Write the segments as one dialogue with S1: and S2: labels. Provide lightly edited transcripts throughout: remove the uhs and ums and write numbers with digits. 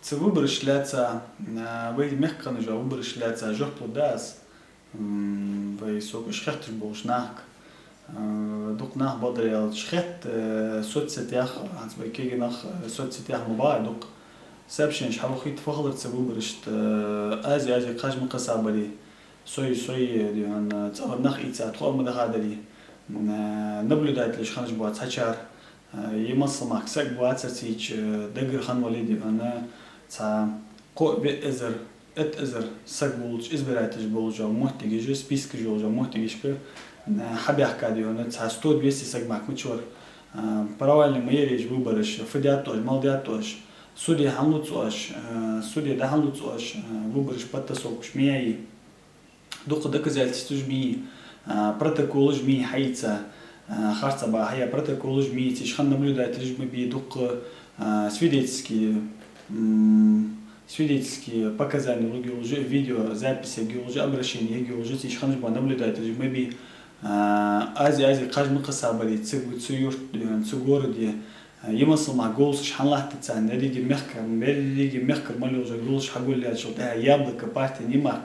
S1: Це виборщляться, ви мехкано ж виборщляться жопу дас, ви соку шхет був шнак, дук нах бодрел шхет соцсетях, аз ви кеги нах соцсетях мобай дук سبشن شحال خيط فخلر تسوبرشت ازي قاج من قصابري سوي ديان تصور نخ ايتsa تخور مدخادري نبلودات ليش خنج بوات حشار يمص ماك سك بوات سيج دغر خن وليدي انا تا قو بازر ازر سك بولج ازبراتج بولج محتاج جو سبيسك جو محتاج ك حبي احكي ديان تا 100 200 سك ماك مشور параллельно мейрич выборыш федиатош малдиатош судья ханлуцош судья да ханлуцош выборыш подтасок шмей дух доказательств жми протокол жми хайца харца ба хая протокол жми тишхан наблюдатель жми би дух свидетельские показания уже видео записи уже обращения уже тишхан жми наблюдатель жми би азия каждый قصابري تسوي городе يمصل مع جولس شحال لاحت تسان ريجي مخكر مالو جولس حقول لي شو ده يابلك بارتي نيماك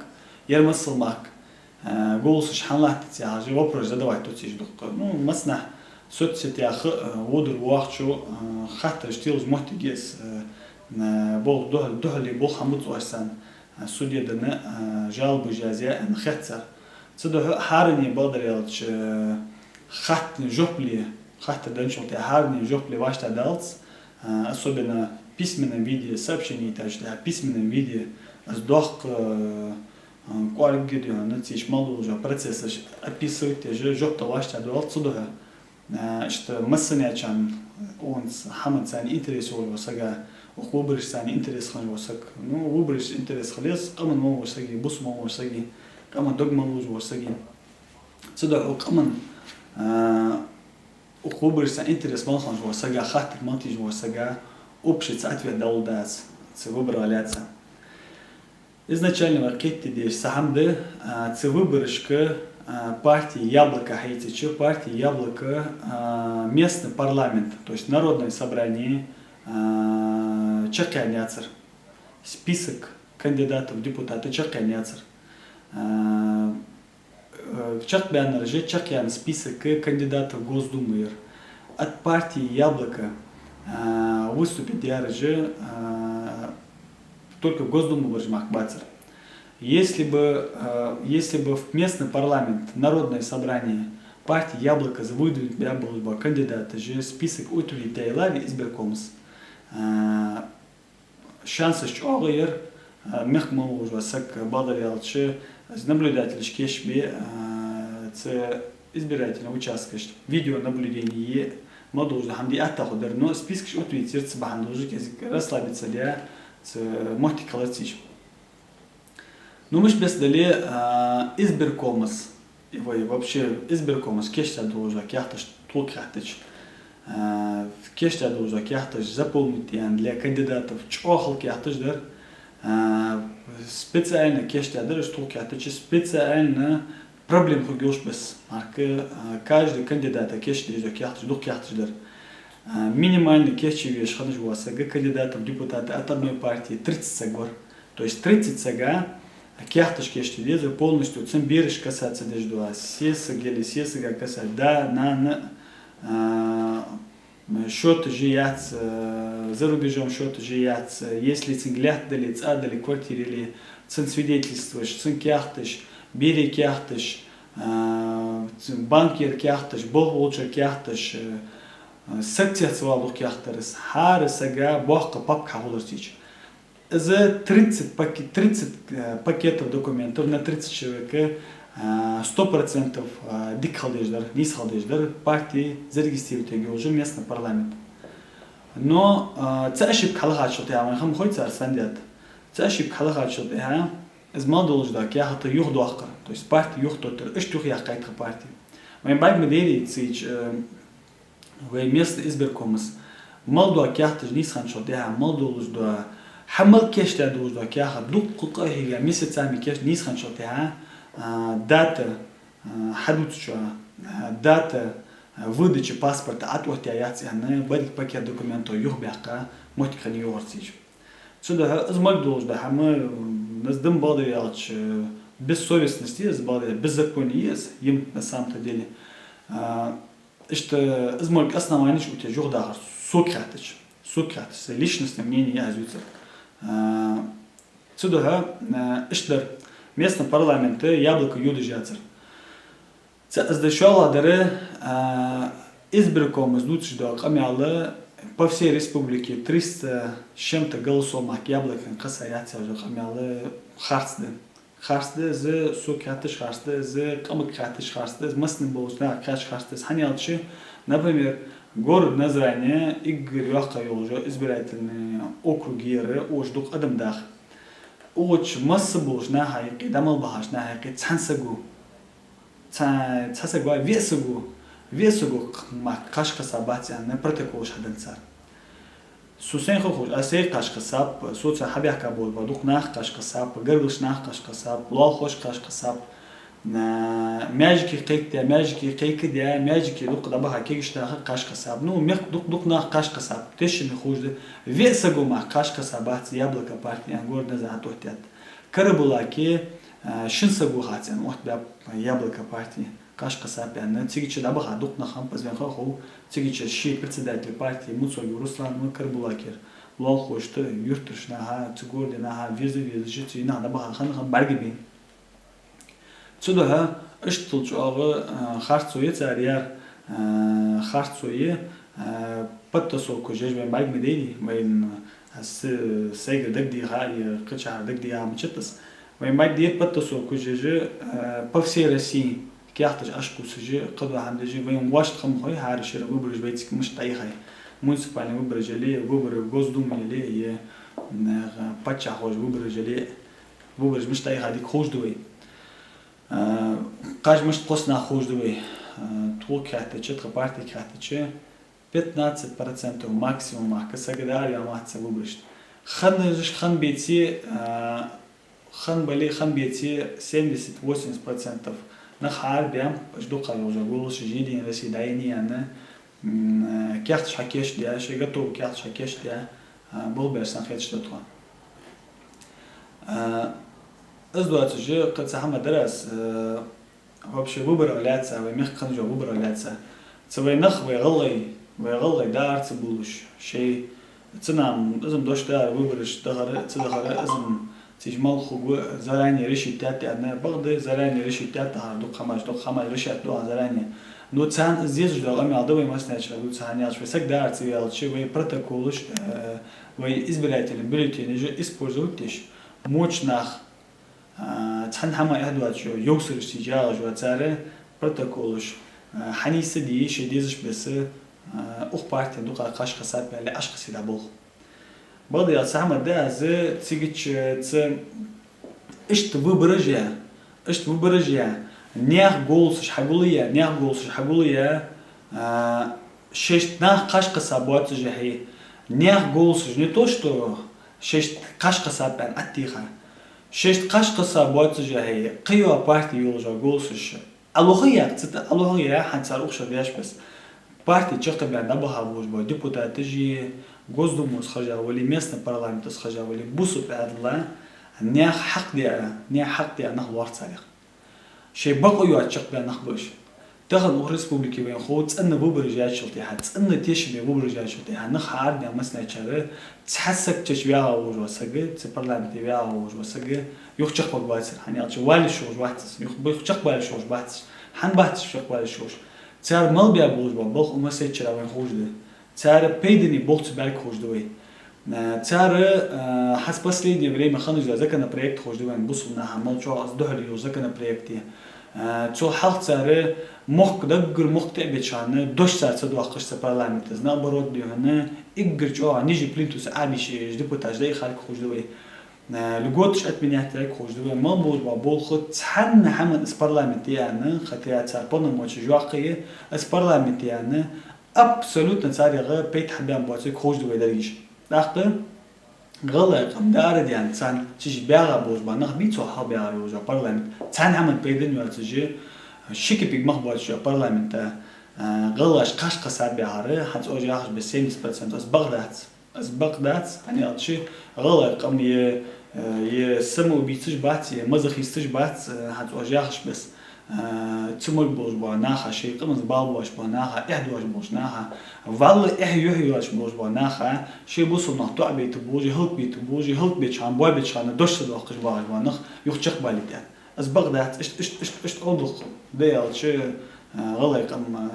S1: يرمصل معك جولس شحال لاحت تسان جي وبرج ده واحد تسيج دق نو مسنا سوت ستي اخ ودر واحد شو خاطر شتيلز محتجس بول ده اللي بول حمص وحسن سوديا دنا جالب جازيا نختصر صدق حارني بقدر يلش خط جوبلي خط دنشون حارني جوبلي واشتا دالس особенно письменном виде сообщений тажда письменном виде сдох квалгидио нациш малу уже процесс описывать же жопта вашта далс сюда что массанячан он хамад сан интерес его сага وخبرش сан интерес хан وسك ну выбрش интерес خلاص قمن مو وسقي بص مو وسقي كمان دوغما لوز ورسجين صدق وكمان وخبرش интерес مالخان ورسجا خاطر مانتيج ورسجا общий ответ дал дас выбралятся изначально маркетти деш сахамды выборышка партии Яблоко Хаити, партии Яблоко местный парламент, то есть народное собрание Чаканяцер, список кандидатов в депутаты Чаканяцер. Чак Бяннерже, Чакян, список кандидатов в Госдуму. От партии Яблоко выступит Диарже только в Госдуму Баржмах Бацер. Если бы в местный парламент, народное собрание партии Яблоко выдвинут бы кандидата, же список утвили Тайлави избиркомс, шансы что агайер мехмал уже сак бадарялче наблюдатель шкешби избирательного участка видео наблюдение модуль хамди атаходер, но список утвили сердце бахандужик расслабиться для мохтикалатич. Ну мы ж без дали избиркомас, и вообще избиркомас кешта должен кяхташ толкяхтач, кешта должен кяхташ заполнить для кандидатов чохал кяхташ дар, специально кешта дар толкяхтач специально проблем хугош без, марка каждый кандидат кешта должен кяхташ дух кяхташ дар. Минимальный кешчи веш хадж васага кандидатов депутата от одной партии 30 сагор, то есть 30 сага кяхташ кешти лезы полностью цен берешь касаться дежду сеса гели сеса как касать да на счет жияц за рубежом счет жияц если цен гляд дали цадали квартире ли цен свидетельствуешь цен кяхташ бери кяхташ банкир кяхташ бог лучше кяхташ секция свалух кяхтарс хар сага бог пап кахулосич. За 30 пакетов документов на 30 человек 100% дикхалдеждар, нисхалдеждар партии зарегистрировали уже местный парламент. Но це ошибка халахачоты, а мы хам хочется арсандят. Це ошибка халахачоты, а из молодежи кяхата юх дуахка, то есть партия юх тотер, эш тух яхкайтха партия. Мы байк медери цич в местный избиркомас. Молодежь кяхта нисханчоты, а молодежь حمل كيش تدوز ده كيا دوق قطعه مثل تعمل كيش نيس خنشتها داتا حدود شو داتا выдачи паспорта от вот я цены بدل пакет документов юг бяка мот хани ورسيج Сюда измагдолж да хамы наздым балдырялч бессовестность есть, беззаконие есть, им на самом-то деле. Что измальк основание, что у тебя журдахар Сократич, личностное мнение языца. Сюда что местном парламенте яблоко юды жацер. Сдачала дары избирком из лучшего камяла по всей республике 300 с чем-то голосов мак яблоко касается уже камяла харсды за Сократич харсды за камыкратич харсды за местный болс да каш харсды ханялчи, например, город Назране Игорь Яхкой уже избирательные округи ождук адамдах. Очень масса болс на хайки дамал бахаш на хайки цансагу весугу кашка сабатя не протокол шадан цар. Сусен хош асей кашка саб соца хабяка бол бадук нах кашка саб гыргыш нах кашка саб лол хош кашка саб на мяжики кайкдя мяжики дук дабаха кегишта кашка саб ну мех дук нах кашка саб тешин хожды весугу мах кашка сабат яблоко партия гордо за атотят. Карабулаки шинсагу хатен вот бя яблоко партии кашка сапян цигича дабаха дук нахам позвенха хо цигича ши председатель партии Муцоги Руслан Карбулакер лол хошты юртыш наха цигорде наха визы жити на дабаха хан баргибин цуда ыштылчуагы харцуе царьяр харцуе паттасо кожежбен баргмедели вайн сайга дагди хай кычар дагди амчтас вайн баргди паттасо кожеже по всей России كيحتاج أشكو سجى قدوة عند جي وين واش تخم خوي هارشير وبرج بيتك مش طايخي مونسيبال وبرج لي وبرج جوز دوم لي هي باتشا خوش وبرج لي وبرج مش طايخ هذيك خوش دوي قاج مش قصنا خوش دوي تو كاتش تخبارتي كاتش 15% максимум كسجدار يا ما تسوي خن بيتي خن بالي خن بيتي 70-80% نخار بيام جدوقا يوجا قولش جيدين رسي دايني أنا كيحتش حكيش ديا شيء قطو كيحتش حكيش ديا بول بيرسان خيتش تطوان أزدوات جي قد سحما درس вообще выбралятся وميخ خنجو выбралятся تسوي نخ ويغلي دار تبولش شيء تنام إزم دوش دار وبرش تدخل إزم تجمل خو زراني رشيتات أنا بغض زراني رشيتات دو خماش رشيت دو زراني نو تان زيج دو أمي عدوي مثلا شو تاني عشان سك دار تبيال شيء وي بروتوكولش وي إزبراتي بلوتي نجى إسبوزوتش موش نخ تحن حما يهدوات شو يوصل استجار جو تاره بروتوكولش حنيس دي شيء ديزش بس أخ بارتي دو قاش خسات بله عشق سيدابول بعد يا سامر ده از تيجيش ت إشت وبرجع نيح جولس حقولية ششت نح قاش قصابات جهي نيح جولس جنتو شتو ششت قاش قصاب بان أتيخا ششت قاش قصابات جهي قيوا بارتي يولجا جولسش ألوهية حنصار أخشى بيش بس بارتي تشقي بان دبها بوج بو ديبوتات تجي Госдуму схожавали, местный парламент схожавали, бусу пядла, не хак дия нах варцалих. شيء بقى يواتشق بين نخبش. تاخد أخر ريسبوبليكي بين خوت أن بوبرجات شلتيها، أن تيش بوبرجات شلتيها، نخ عادي مثلا شغل تحسك تشبيها وجو سجى، تبرلمان تبيها وجو سجى، يخشق بقبايسر، هني أشوف والي شوش بحث، يخشق بالي شوش بحث، هن بحث شق بالي شوش. تار مال بيا بوج بقى وما سيتشرا بين خوش ده. تار بيدني بوقت بالك خوش دوي. تار حس последнее время خانج ذاك أنا проект خوش دوي بوصلنا عمل شو أصدهري وذاك أنا проектي. تو حال تاره مخ دقر مخ تعبت شانه دوش ساعت صدق وقش سبارلامنت زنا برود ديهنا إجر جو نيجي بلينتوس عابيش ديبوتاج ده خالك خوش دوي لقوتش أتمنيات لك خوش دوي ما بول بول خد حن حمد سبارلامنت يعني خطيات صار بنا موش جواقية سبارلامنت يعني absolut صار يغير بيت حبيان بوتي خوش دوي دريش داخل غلق دارد يعني تان تيجي بيعه بوج بانخ بيتو حال بيعه بوج برلمان تان عمل بيدن يا تيجي شيك بيج مخبط شو برلمان تا غلاش قاش قصاب بيعه حتى اوجي اخش ب 70% از بغداد أسبق يعني أتشي غلق أم يسمو بيتش بات مزخ يستش بات هتواجهش بس تسمو بوش باناخا شيء قمز بالواش باناخا إحدواش بوشناخا والله إحيوش بوش باناخا شيء بوصل نحطوا بيت بوجي هلت بيت شان بوي بيت شان دوش دوقش باش بانخ يخشق باليتان أسبق إشت أوضخ ديال شيء غلق أم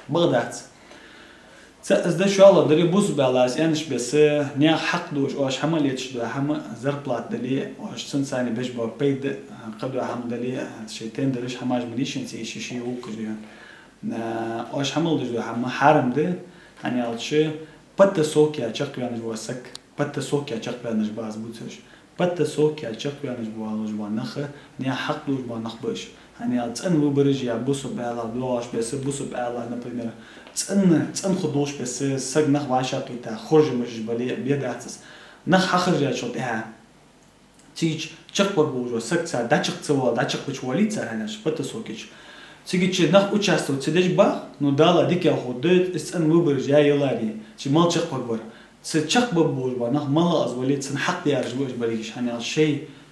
S1: بغداد ده شو الله دري بوز بالاس يعني بس نيا حق دوش واش حمل يتشدو حم زربلات دلي واش سنساني بيش با بيد قدو حم دلي شيتين دريش حماج مليشن سي شي وكجو واش حمل دجو حم حرم ده hani alçı patta sokya çak yanış vasak patta sokya çak yanış baz butsuş patta sokya çak yanış bu alış bu naxı niya hak duş bu nax baş hani alçın bu barıj ya bu sob ala doş bes bu sob ala например цن خدوش بس سج نخ واشاقي تا خرج مش بلي بيداتس نخ حخرج يا شوت ها تيج چق بوجو سج تا دچق цево дачق بچولي تا هناش пата сокич تيجي نخ участвовать تدش با ну дала дик я ходит цн выборж я елари чи мал чق بور سچق بوج با نخ مال از ولي цن حق يارج بوج بليش hani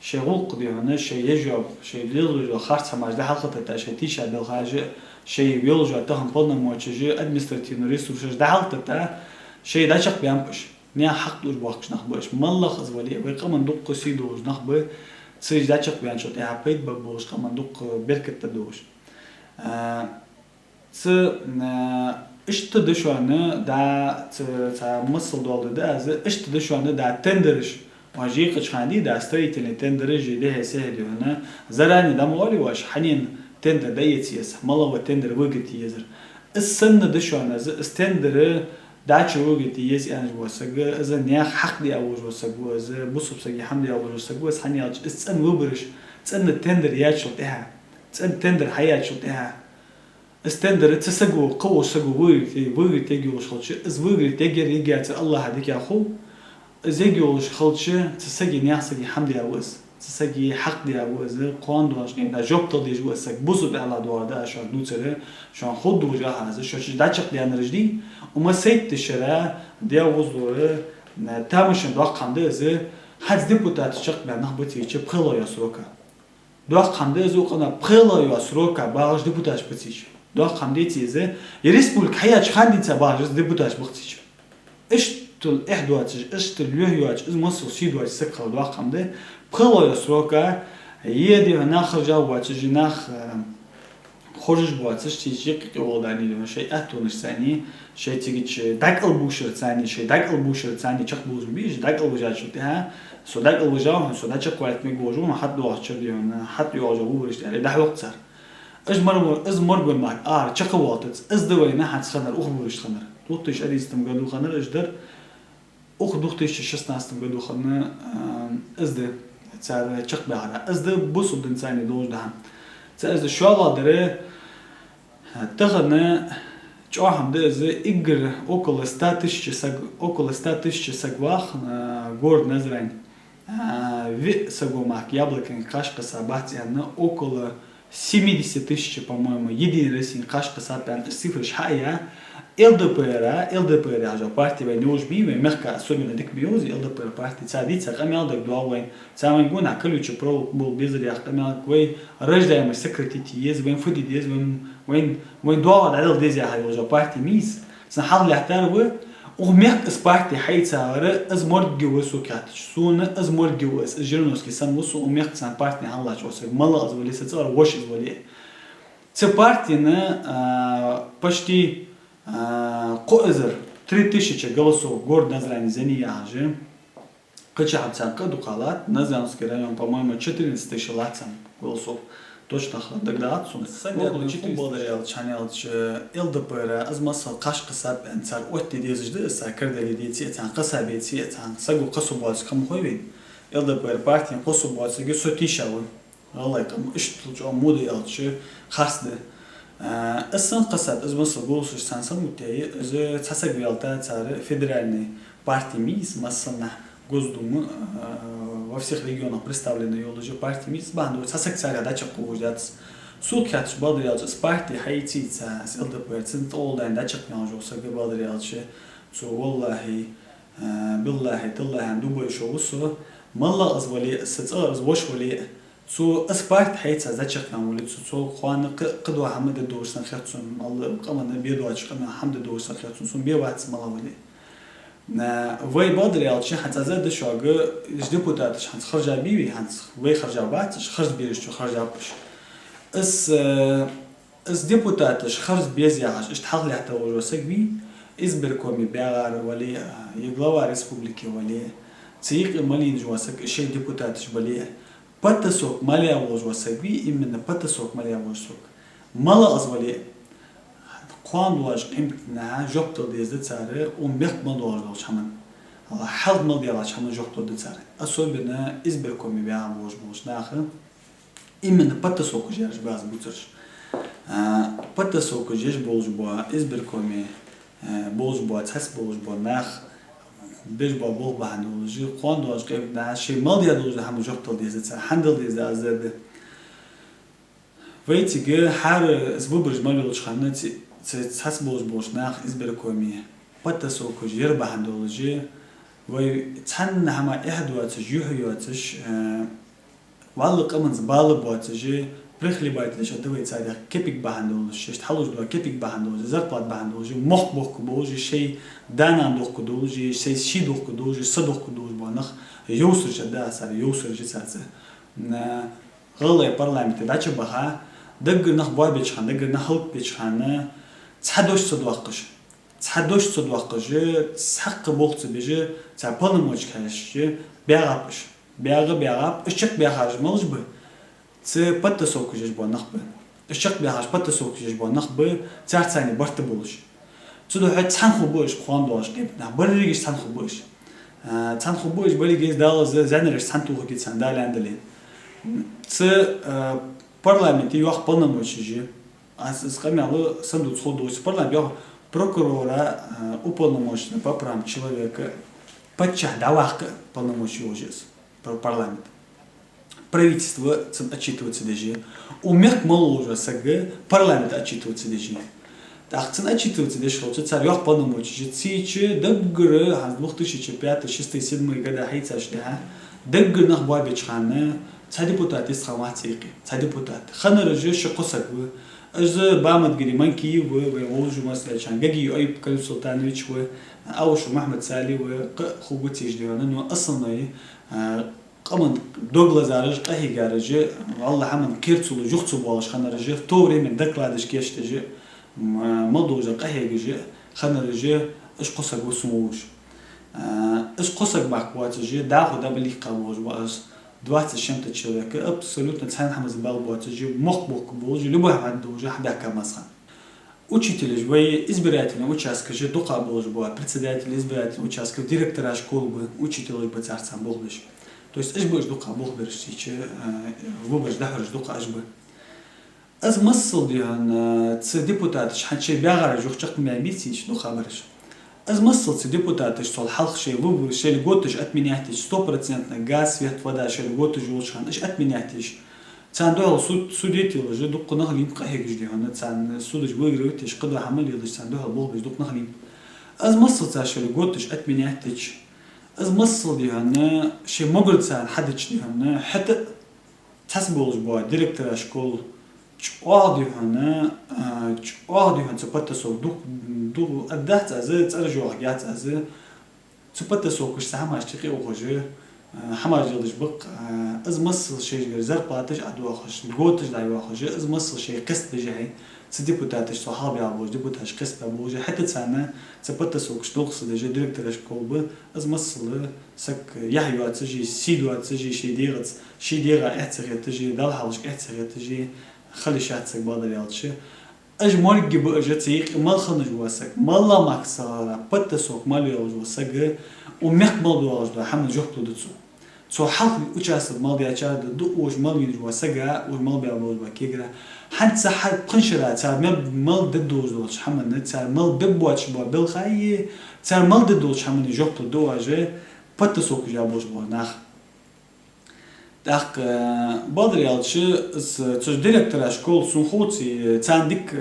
S1: شيء غلق دي هنا شيء يجب شيء ليلو خارج سماج ده حلقة تا شيء تيشا بالخاجه شيء بيولوجي تهم полномочия административный ресурс دعالت تا شيء داشق بيامبش نيا حق دوش باقش نخبش مالله خزولي ويقمن دوق سيدوش نخب سيج داشق بيانشوت يا بيت ببوش قمن دوق بركت تدوش س اشت دشوانه دا تا مصل دولده دا از اشت دشوانه دا تندرش واجي قشخاندي دا استريتلي تندرج ده سهل هنا زراني دا مولي واش حنين تندر ده يتيس مالا وتندر وقت يزر السن ده شو أنا استندر داش وقت يس يعني جواسق إذا نياخ حق دي أول جواسق إذا بصب سجي حمد أول جواسق بس حني أج السن وبرش السن التندر يا شو تها السن التندر حياة شو تها استندر تسقو قوة سقو وقت يجي وشخلش إذ وقت يجي رجعت الله هديك يا أخو إذا يجي وشخلش تسقي نياخ سجي حمد أول تسقي حق دي أبوز قوان دواش نيدا جوب تدي جو اسك بوزو بألا دوار ده شان دوتره شان خود دوجا هذا شو شيء داشق دي أنا رجدي وما سيد تشرا دي أبوز دوره تامشن دوا قنده إذا حد ديبوتات شق بأنه بتي يجي بخلا يسروكا دوا قنده إذا وقنا بخلا يسروكا باج ديبوتاش بتيج دوا قنده إذا يرسبولك حياة خاندي تباج ديبوتاش بتيج إيش تل إحدواتش إيش تل يوهيواتش إذا مصر سيدواتش سكر دوا قنده بخلا يسروكا يدي ناخر جواتش جناخ خرج بواتش تيجي قولداني لما شيء أتونش ثاني شيء تيجي داقل بوشر ثاني شيء داقل بوشر ثاني چق بوز بيش داقل وجات شو تها سو داقل وجاو سو داچق قوات ميجوجو ما حد واحد شديون حد يواجه بورش يعني ده وقت صار از مرغ معك چق واتت از دوينا حد خنر اخ بورش خنر دوتش اديستم قالو خنر اجدر اخ دوتش 16 قالو خنر از ده صار چق بهره از ده بوسود انساني دوج ده از شو الله دره تغنى چاهم ده از اگر около 100 тысяч сагвах город Назрань в сагомак яблоками кашка сабати на около 70 тысяч, по-моему, единый ресин кашка сапян цифры шая ЛДПР же партия не уж биве мягко особенно дик биози ЛДПР партия цадица камел дик дуавен самый гуна ключ про был без рях камел кой рождаемый секретити есть вен фуди есть вен дуава дал дезя хай уже партия мис сахал лахтар وميك اسبارتي حيتساور از مرد جوس وكاتش سون از مرد جوس جيرنوس كي سان وسو وميك سان بارتي الله جوس مالا از ولي ستصور وش از ولي سبارتي نا почти قوزر 3000 голосов город Назрань Зенияжи Качабцанка Дукалат Назранский район, по-моему, 14 тысяч лацам голосов. Точно тогда отсюда. Сами благодаря чанелч ЛДПР аз масал каш касаб انسان اوت ديزجد ساكردلي ديتي تان قصابيتي تان سغو قصبواس كم خوين ЛДПР партия قصبواس گي سوتيشاون والله كم اشتلج مودي الچ خاصده اصلا قصاب از масал голос سانسان متي از تسغيالتا цар федеральный партия мис масална Госдумы во всех регионах представлены юлдажи партии МИС банду сасакцаря дача куждats сукятш бадрялч с партии Хаитица с ЛДПР центолдан дача княжу сага бадрялч цу والله بالله تالله عن دوبا يشوصه ملا أزولي ستأر أزوش ولي سو أسبارت حيث زاتشك نعمل سو خوان قدوة حمد الدور سنخيرتون الله قمنا بيدواتش قمنا حمد الدور سنخيرتون سو بيوات ملا ولي وی بادری آلچه حتی زد شاگه از دیپوتاتش حتی خرجا بیوی حتی وی خرجا باتش خرج بیرش تو خرجا بش از دیپوتاتش خرج بیزیاش اشتحال حتی وجوسک بی از برکومی بیاغار ولی یگلاوا ریسپوبلیکی ولی تیق مالین جواسک شی دیپوتاتش ولی پتسوک مالیا وجوسک بی ایمن پتسوک مالیا وجوسک مالا از ولی خوان دواج قيمة نها جوبتو ديز دتسارة وميق مدواج دوش همان الله حل مديالاش همان جوبتو دتسارة أسوي بنا إزبركم بيع بوش ناخر إمن بتسوق جيش باز بوترش بتسوق جيش بوش بوا إزبركم بوش بوا تحس بوش بوا ناخ بيج بوا بول بهندولجي خوان دواج قيمة نها شيء مديا دوش همان جوبتو ديز دتسارة حندل ديز دازده ويتيجي حار زبوبرج ماليلوش خانتي تحس بوش ناخ إزبركومي بتسوق جير بهندولجي ويتحن هما إحدواتش يوحيواتش والله قمن زبالة بواتجي برخلي بايتلش أدوي تساعد كيبك بهندولج يشتحلوش دوا كيبك بهندولج زربات بهندولج مخ كدولج شيء دانا دوخ كدولج شيء دوخ كدولج صدوخ كدولج بانخ يوسر جدا سر يوسر جساسه غلا برلمانت داش بها دقر نخ باي بيشخان دقر نخلق بيشخانه تحدوش صدواقش تحق بوقت بيجي تعبان موج كاش بيعرفش بيعرف الشك بيعرفش مالش به تبتسوق جيش بنخ به الشك بيعرفش بتسوق جيش بنخ به تعرفني برت بولش تدو حد تنخو بوش خوان دوش كيف بريجش تنخو بوش تنخو بوش بريجش دال زنرش تنتو كيت سندال عندلين парламент يوخ полномочия аз камялы сандуц ходусь парламент يوخ прокурора уполномоченный по правам человека подчах давах полномочия уже парламент правительство отчитывается даже умех мало уже сг парламент отчитывается даже так цен отчитывается даже что царь يوخ полномочия цичи дгр хаз 2005 6 7 года хайцаш да дгр нах бабич хана تديبوتات يسخوات سيقي تديبوتات خنا رجع شقصك أجز بعمد قدي منكي ووجو مثلا عشان جاجي أي بكل سلطانويتش أو شو محمد سالي وخوتي جديانا إنه أصلاً قمن دوغلا زارج قهي جارج والله حمن كيرتسو جوختسو بالش خنا رجع توري من دكلادش كيش تجي مضوج قهي جي خنا رجع إيش قصك وسموش إيش قصك معكوات جي داخل دبلي قابوج بس 20 чем-то человек, абсолютно ценным забалбуатыжи, мохбок болжи, любой хаддужи, хабяка масхан. Учитель же, избирательный участок же, духа болжи, председатель избирательного участка, директора школы, учитель же, царцам болжи. То есть, эш будешь духа болберш, выборж дахарж духа эш бы. Аз мысл диан, депутат, шанче бягар, жухчак мямитич, духа берш. از مصل депутаты что الحلق شيء выбор شيء قوتش отменяйтесь 100% газ свет вода شيء قوتش ولشان إيش отменяйтесь تان دول سوديتي لجه دق نخلين قهيج جديانه تان سودج بيجريتش قدوة حمل يلش تان دول بول بيج دق نخلين از مصل تان شيء قوتش отменяйтесь از مصل ديانه شيء مقرد تان حدش ديانه حتى تحسبولش بوا ديركتور شكول واضح هنا واضح هنا تبتسوق دو أدات أزه ترجع حاجات أزه تبتسوق كش سهم هاشتكي وخجه حماج يلش بق از مصل شيء غير زر باتش أدوا خش جوتش دايوا خجه از مصل شيء قسط بجهي سديبوتاتش صحابي عبوج ديبوتاش قسط بوجه حتى تسانه تبتسوق شتوخس دجه ديركتورش كولب از مصل سك يحيوا تجي سيدوا تجي شي ديغا احتري تجي دال حالش احتري تجي خلي شاتسك بدل يالشي اج مرجي بأجتيك مال خنج واسك مالا ماكسارا بتسوق مال يالجوسك ومقبل دوالجدا حمل جوكتو دتسو سو حلق وچاس مال بياچاد دو وج مال يالجوسك ومال بيالوج باكيغرا حد سحل بخنشرا تاع مال ددوج دوش حمل نتاع مال ببواتش با بالخاي تاع مال ددوج حمل جوكتو دواجه بتسوق جابوش با ناخ Так, бодри алчи с директора школ сунхуци цан дик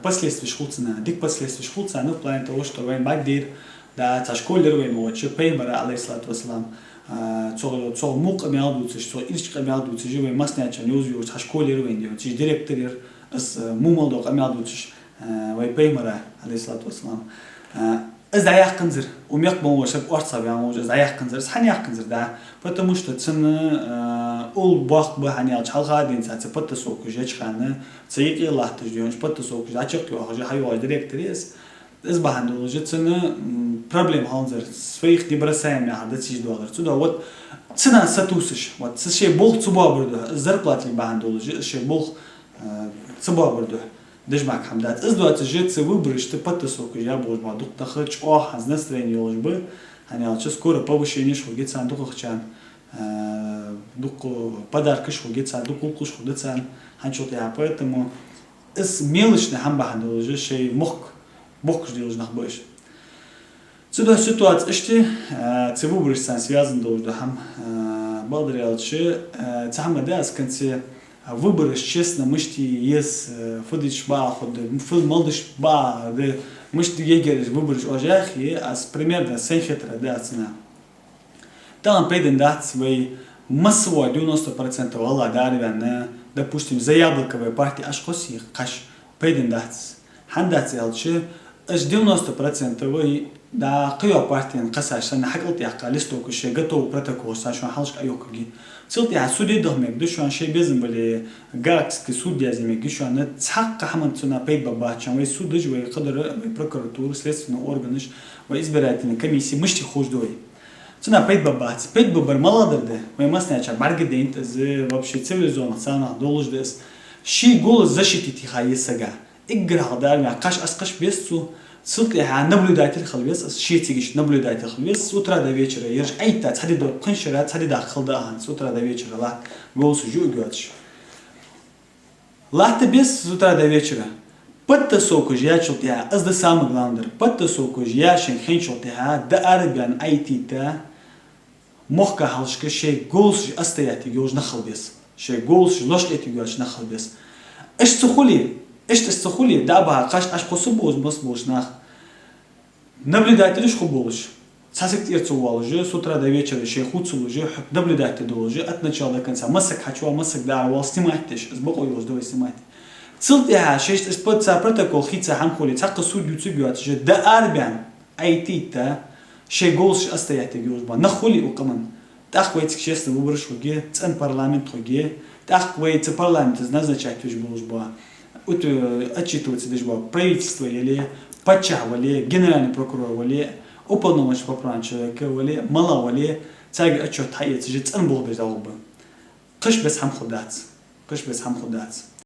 S1: последствий школцина, дик последствий школцина, ну в плане того, что вайн багдир دا تشكول لروين وتش بيمر عليه الصلاة والسلام صو موق ميادوتش صو إيش ميادوتش جوي مصنع نيوزيو تشكول لروين ديو تش ديريكتور اس مو موضوع ميادوتش وي بيمر عليه الصلاة والسلام إذا يحقنزر وميقبل وشك أرصب يعني وجه إذا يحقنزر سحني يحقنزر ده потому что цена ол бақ бы хани алчал гадин сац патта соку жеч хана цейки Allah тиждёнш патта соку ачык ё хажа хайва директорис из баханду уже цена проблем ханзер своих дебрасаем на хада $10 сюда вот цена сатусыш вот сше бол цуба бурду зарплаты баханду уже сше бол цуба бурду дежмак хамдат из 20 жет се выбрать ты патта соку я бож ма дук тахыч о хаз настроение ёжбы они алчы скоро повышение шугит сандук хчан дук подарки шугит сандук кулкуш худцан ханчот я поэтому из мелочных хамбаханду уже шей мох делаешь нахбоишь. Сюда ситуация, что ты выберешь сам связан должен хам благодаря че цахма да сканцы выберешь честно мышти есть фудиш ба ход фуд молдиш ба да мышти егериш выберешь ожах и as примерно сенхетра да цена. Там пойдем дать свои массово 90% вала дарвяна допустим за яблоковые партии аж хоси каш пойдем дать хандать ялче اش 90% وي دا قيو بارتين قساش انا حقلت يحقا لستوك شي готов протокол сашон халш айокги цилти асуди дохмек душон шей безим бали гакски суд язимек душон цхак хаман цуна пейба бачан вай судыж вай кадр прокуратура следственный органыш вай избирательная комиссия мышти хождой цуна пейба бац пейба бар маладырды вай маснача баргидент з вообще цивилизованных странах долждес ши голос защитить хаесага игра да мя каш асқаш бесцу сылтли ха наблюдатель хлвес ши тигиш наблюдатель хлвес с утра до вечера ерш айта цади до қыншыра цади да хылда с утра до вечера ла голос жугёч лахта без с утра до вечера патта соку жячот я аз да самый главный патта соку жяшен хенчот я да арбян айтита мохка халшка шей голос астаяти ёж на хлбес шей голос лошлети ёж на хлбес эш цухули ايش تستخولي دابها قاش اش قصبوز بس нах наблюдатель шхуболш сасик ирцувал же с утра до вечера шей хуцул же наблюдатель должен от начала до конца масак хочу масак да вал снимать теш сбоку его сдавай снимать цилтя шесть испытца протокол хица хамхоли цак судью цугят же да арбян айтита шей голш остоять гюзба нахули укаман тахвайт честно выборш уге цен парламент уге тахвайт парламент назначать уж болжба отчитываться даже правительство или почавали генеральный прокурор вали уполномоченный по правам человека вали мала вали царь отчет хает жить он был без алба кыш без хам худats